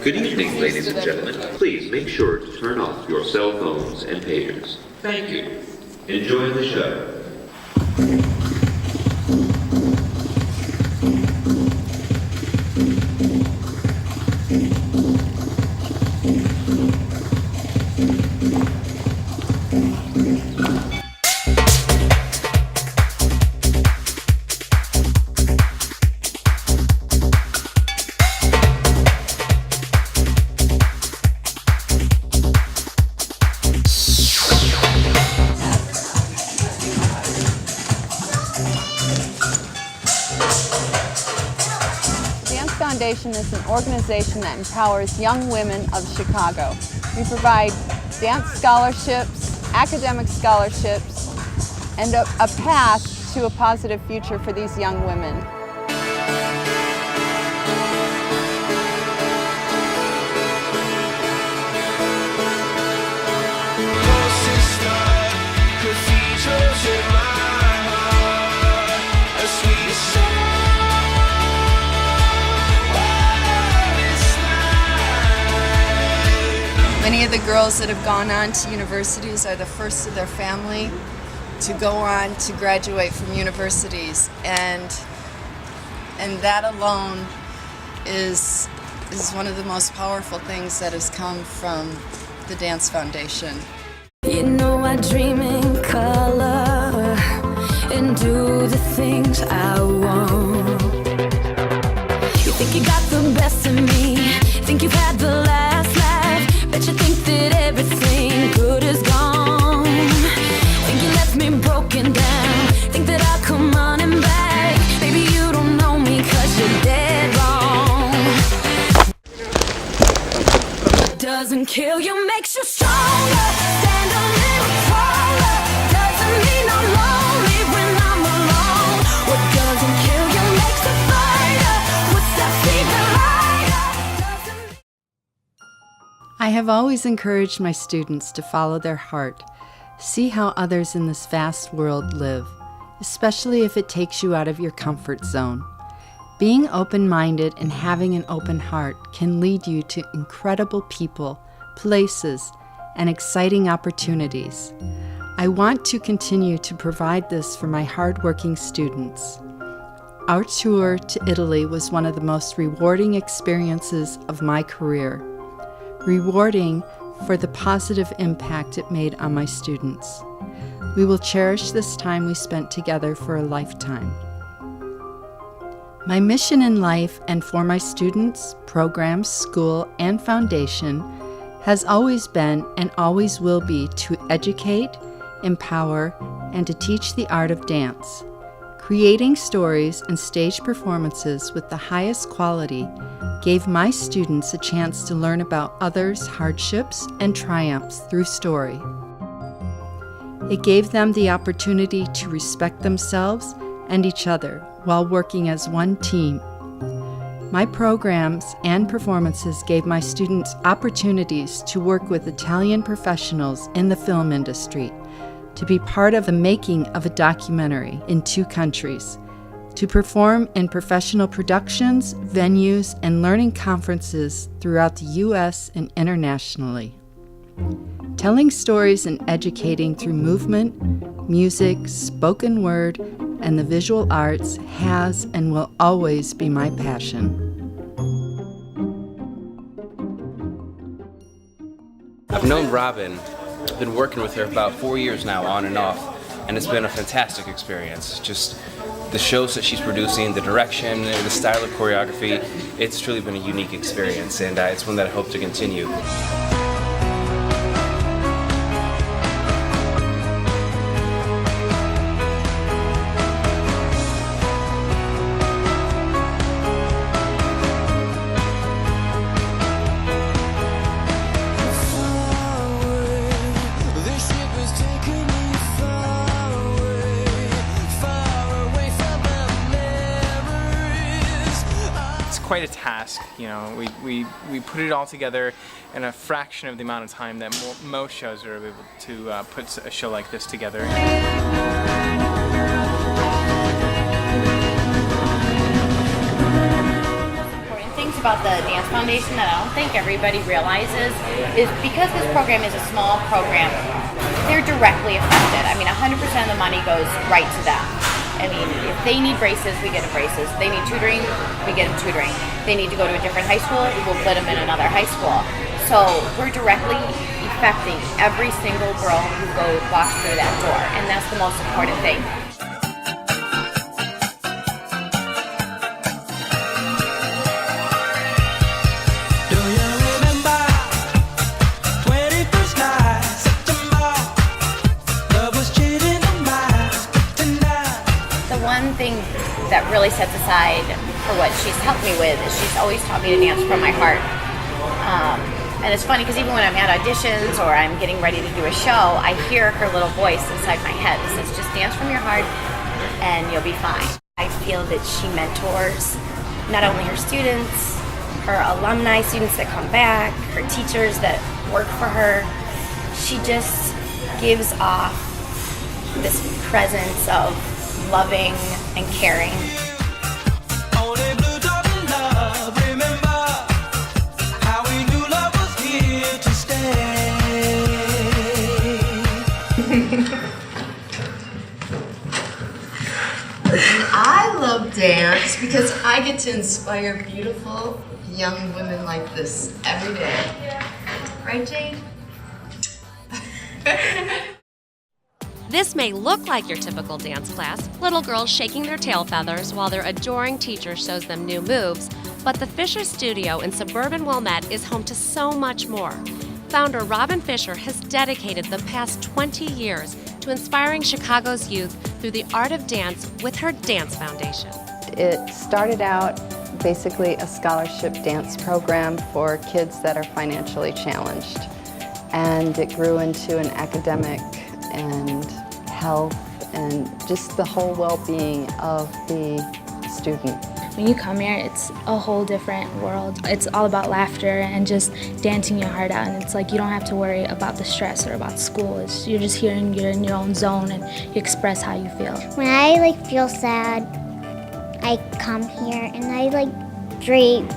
Good evening, ladies and gentlemen. Please make sure to turn off your cell phones and pagers. Thank you. Enjoy the show. Foundation is an organization that empowers young women of Chicago. We provide dance scholarships, academic scholarships, and a path to a positive future for these young women. Many of the girls that have gone on to universities are the first of their family to go on to graduate from universities, and that alone is one of the most powerful things that has come from the Dance Foundation. You know I dream in color and do the things I want. You think you got the best of me, think you've had the last laugh. Bet you think that everything good is gone. Think you left me broken down. Think that I'll come running back. Baby, you don't know me 'cause you're dead wrong. Doesn't kill you, makes you stronger. Stand a little taller. Doesn't mean I'm lonely when I'm alone. What doesn't kill you makes a fighter. What's that feeling like? I have always encouraged my students to follow their heart, see how others in this vast world live, especially if it takes you out of your comfort zone. Being open-minded and having an open heart can lead you to incredible people, places, and exciting opportunities. I want to continue to provide this for my hardworking students. Our tour to Italy was one of the most rewarding experiences of my career. Rewarding for the positive impact it made on my students. We will cherish this time we spent together for a lifetime. My mission in life and for my students, programs, school, and foundation has always been and always will be to educate, empower, and to teach the art of dance. Creating stories and stage performances with the highest quality gave my students a chance to learn about others' hardships and triumphs through story. It gave them the opportunity to respect themselves and each other while working as one team. My programs and performances gave my students opportunities to work with Italian professionals in the film industry, to be part of the making of a documentary in 2 countries, to perform in professional productions, venues, and learning conferences throughout the U.S. and internationally. Telling stories and educating through movement, music, spoken word, and the visual arts has and will always be my passion. I've known Robin, I've been working with her about 4 years now, on and off, and it's been a fantastic experience. Just the shows that she's producing, the direction, the style of choreography, it's truly been a unique experience, and it's one that I hope to continue. Quite a task, you know. We put it all together in a fraction of the amount of time that most shows are able to put a show like this together. Important thing to about the Dance Foundation that I don't think everybody realizes is because this program is a small program, they're directly affected. I mean, 100% of the money goes right to them. I mean, if they need braces, we get them braces. If they need tutoring, we get them tutoring. If they need to go to a different high school, we'll put them in another high school. So we're directly affecting every single girl who walks through that door, and that's the most important thing. One thing that really sets aside for what she's helped me with is she's always taught me to dance from my heart. And it's funny because even when I'm at auditions or I'm getting ready to do a show, I hear her little voice inside my head that says, just dance from your heart and you'll be fine. I feel that she mentors not only her students, her alumni students that come back, her teachers that work for her. She just gives off this presence of loving and caring. Only blue dot in love, remember how we knew love was here to stay. I love dance because I get to inspire beautiful young women like this every day. Right, Jade? This may look like your typical dance class, little girls shaking their tail feathers while their adoring teacher shows them new moves, but the Fisher Studio in suburban Wilmette is home to so much more. Founder Robin Fisher has dedicated the past 20 years to inspiring Chicago's youth through the art of dance with her Dance Foundation. It started out basically a scholarship dance program for kids that are financially challenged, and it grew into an academic and health and just the whole well-being of the student. When you come here, it's a whole different world. It's all about laughter and just dancing your heart out, and it's like you don't have to worry about the stress or about school. You're just here and you're in your own zone and you express how you feel. When I feel sad, I come here and I breathe.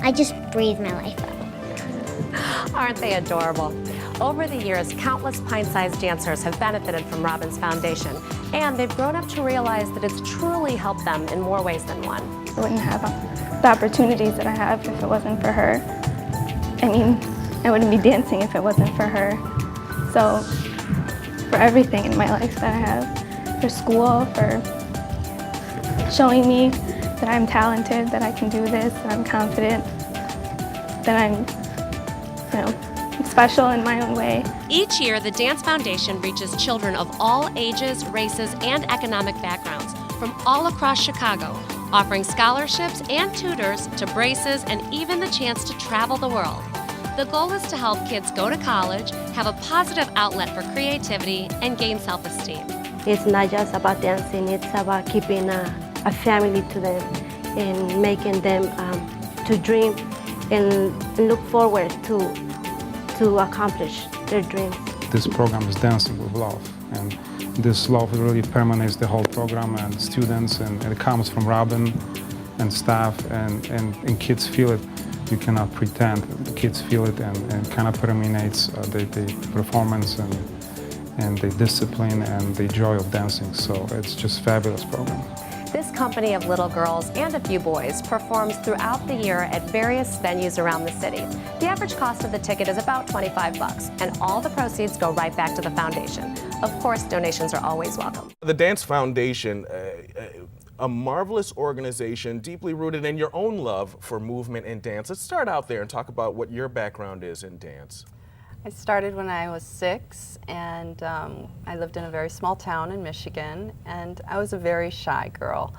I just breathe my life out. Aren't they adorable? Over the years, countless pint-sized dancers have benefited from Robin's foundation, and they've grown up to realize that it's truly helped them in more ways than one. I wouldn't have the opportunities that I have if it wasn't for her. I mean, I wouldn't be dancing if it wasn't for her. So, for everything in my life that I have, for school, for showing me that I'm talented, that I can do this, that I'm confident, that I'm, special in my own way. Each year, the Dance Foundation reaches children of all ages, races, and economic backgrounds from all across Chicago, offering scholarships and tutors to braces and even the chance to travel the world. The goal is to help kids go to college, have a positive outlet for creativity, and gain self-esteem. It's not just about dancing, it's about keeping a family to them and making them to dream and look forward to accomplish their dreams. This program is Dancing with Love, and this love really permeates the whole program and students, and it comes from Robin and staff, and kids feel it. You cannot pretend. The kids feel it, and kind of permeates the performance and the discipline and the joy of dancing. So it's just a fabulous program. This company of little girls and a few boys performs throughout the year at various venues around the city. The average cost of the ticket is about $25, and all the proceeds go right back to the foundation. Of course, donations are always welcome. The Dance Foundation, a marvelous organization deeply rooted in your own love for movement and dance. Let's start out there and talk about what your background is in dance. I started when I was 6, and I lived in a very small town in Michigan, and I was a very shy girl.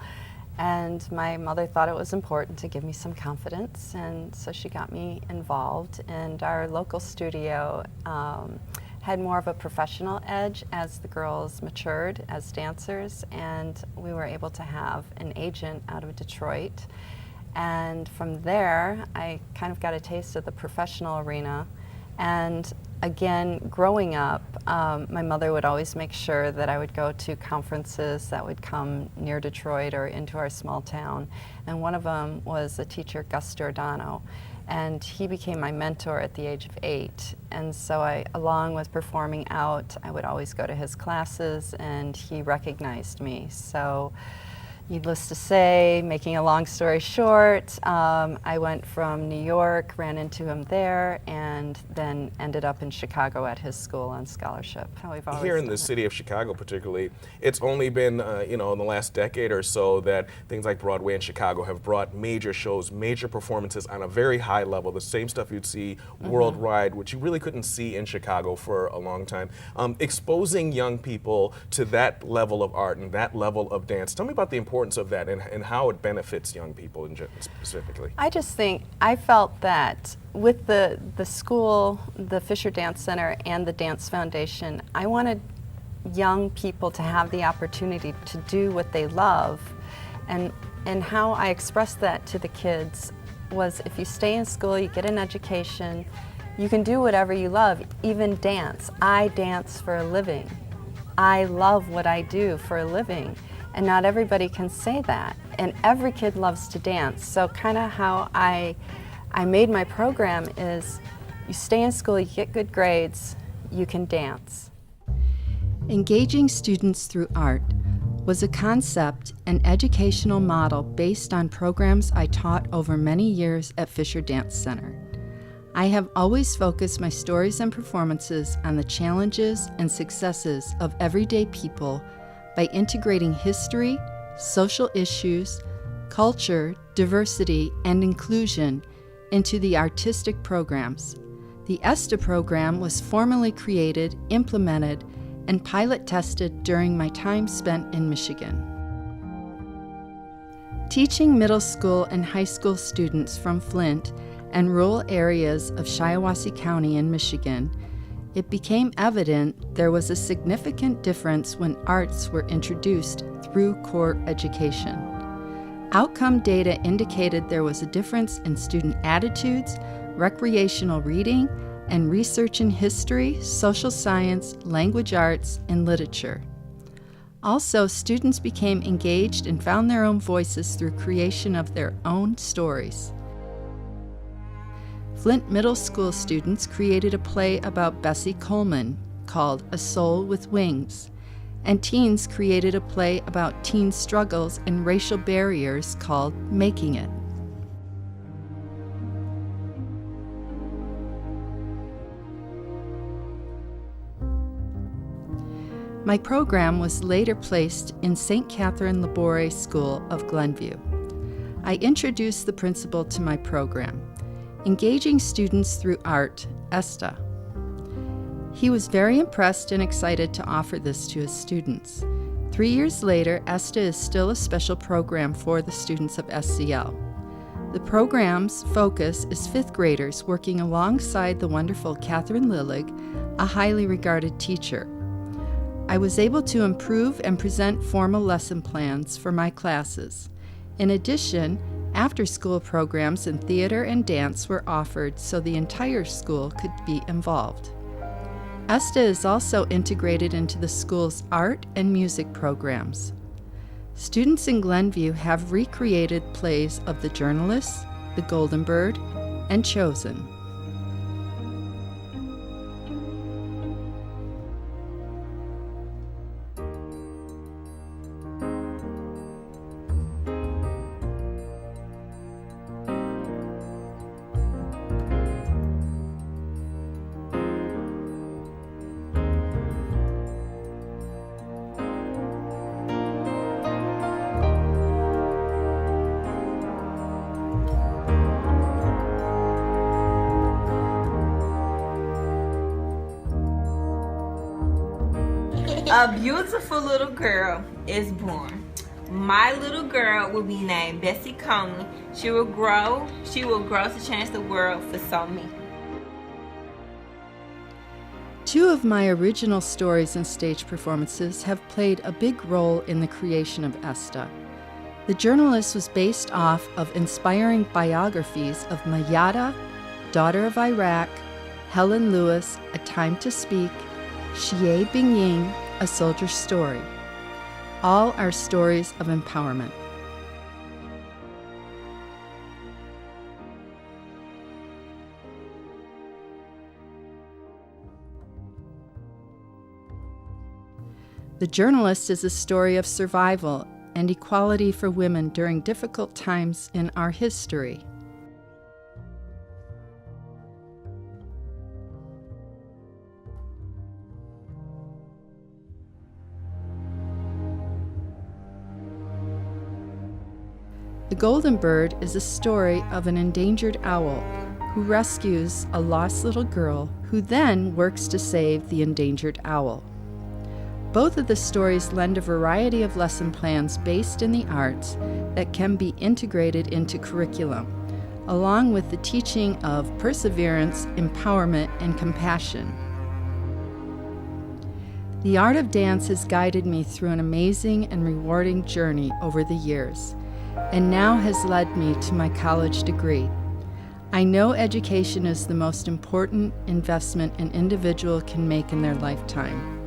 And my mother thought it was important to give me some confidence, and so she got me involved. And our local studio had more of a professional edge as the girls matured as dancers, and we were able to have an agent out of Detroit. And from there, I kind of got a taste of the professional arena. And again, growing up, my mother would always make sure that I would go to conferences that would come near Detroit or into our small town. And one of them was a teacher, Gus Giordano, and he became my mentor at the age of 8. And so I, along with performing out, I would always go to his classes, and he recognized me. So needless to say, making a long story short, I went from New York, ran into him there, and then ended up in Chicago at his school on scholarship. How we've always Here in done the it. city of Chicago particularly, it's only been, in the last decade or so that things like Broadway and Chicago have brought major shows, major performances on a very high level, the same stuff you'd see worldwide, which you really couldn't see in Chicago for a long time. Exposing young people to that level of art and that level of dance. Tell me about the importance of that and how it benefits young people specifically. I just think, I felt that with the school, the Fisher Dance Center, and the Dance Foundation, I wanted young people to have the opportunity to do what they love. And how I expressed that to the kids was, if you stay in school, you get an education, you can do whatever you love, even dance. I dance for a living. I love what I do for a living. And not everybody can say that. And every kid loves to dance. So kind of how I made my program is, you stay in school, you get good grades, you can dance. Engaging students through art was a concept and educational model based on programs I taught over many years at Fisher Dance Center. I have always focused my stories and performances on the challenges and successes of everyday people by integrating history, social issues, culture, diversity, and inclusion into the artistic programs. The ESTA program was formally created, implemented, and pilot tested during my time spent in Michigan. Teaching middle school and high school students from Flint and rural areas of Shiawassee County in Michigan, it became evident there was a significant difference when arts were introduced through core education. Outcome data indicated there was a difference in student attitudes, recreational reading, and research in history, social science, language arts, and literature. Also, students became engaged and found their own voices through creation of their own stories. Flint Middle School students created a play about Bessie Coleman called A Soul with Wings, and teens created a play about teen struggles and racial barriers called Making It. My program was later placed in St. Catherine Labore School of Glenview. I introduced the principal to my program, Engaging Students Through Art, ESTA. He was very impressed and excited to offer this to his students. 3 years later, ESTA is still a special program for the students of SCL. The program's focus is 5th graders working alongside the wonderful Catherine Lillig, a highly regarded teacher. I was able to improve and present formal lesson plans for my classes. In addition, after-school programs in theater and dance were offered so the entire school could be involved. ESTA is also integrated into the school's art and music programs. Students in Glenview have recreated plays of The Journalist, The Golden Bird, and Chosen. A beautiful little girl is born. My little girl will be named Bessie Coleman. She will grow to change the world for so many. 2 of my original stories and stage performances have played a big role in the creation of ESTA. The Journalist was based off of inspiring biographies of Mayada, daughter of Iraq, Helen Lewis, A Time to Speak, Xie Bingying, A Soldier's Story. All are stories of empowerment. The Journalist is a story of survival and equality for women during difficult times in our history. The Golden Bird is a story of an endangered owl who rescues a lost little girl who then works to save the endangered owl. Both of the stories lend a variety of lesson plans based in the arts that can be integrated into curriculum, along with the teaching of perseverance, empowerment, and compassion. The art of dance has guided me through an amazing and rewarding journey over the years, and now has led me to my college degree. I know education is the most important investment an individual can make in their lifetime.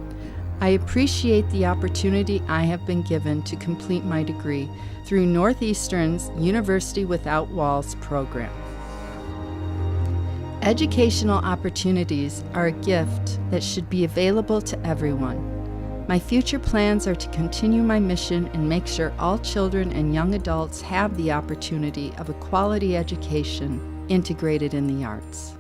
I appreciate the opportunity I have been given to complete my degree through Northeastern's University Without Walls program. Educational opportunities are a gift that should be available to everyone. My future plans are to continue my mission and make sure all children and young adults have the opportunity of a quality education integrated in the arts.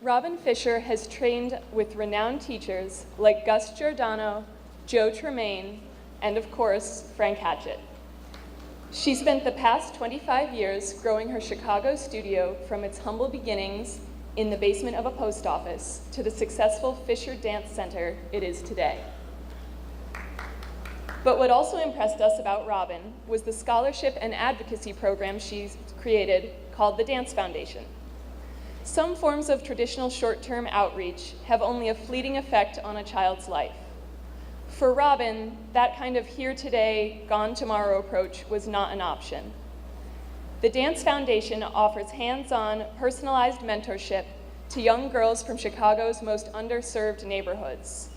Robin Fisher has trained with renowned teachers like Gus Giordano, Joe Tremaine, and of course, Frank Hatchett. She spent the past 25 years growing her Chicago studio from its humble beginnings in the basement of a post office to the successful Fisher Dance Center it is today. But what also impressed us about Robin was the scholarship and advocacy program she's created called the Dance Foundation. Some forms of traditional short-term outreach have only a fleeting effect on a child's life. For Robin, that kind of here today, gone tomorrow approach was not an option. The Dance Foundation offers hands-on, personalized mentorship to young girls from Chicago's most underserved neighborhoods.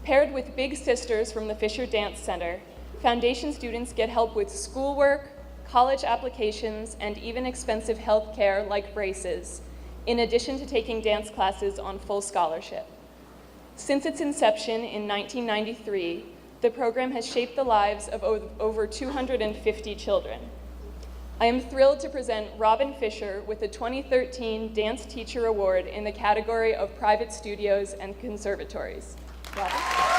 Paired with big sisters from the Fisher Dance Center, Foundation students get help with schoolwork, college applications, and even expensive health care like braces, in addition to taking dance classes on full scholarship. Since its inception in 1993, the program has shaped the lives of over 250 children. I am thrilled to present Robin Fisher with the 2013 Dance Teacher Award in the category of private studios and conservatories. Robin?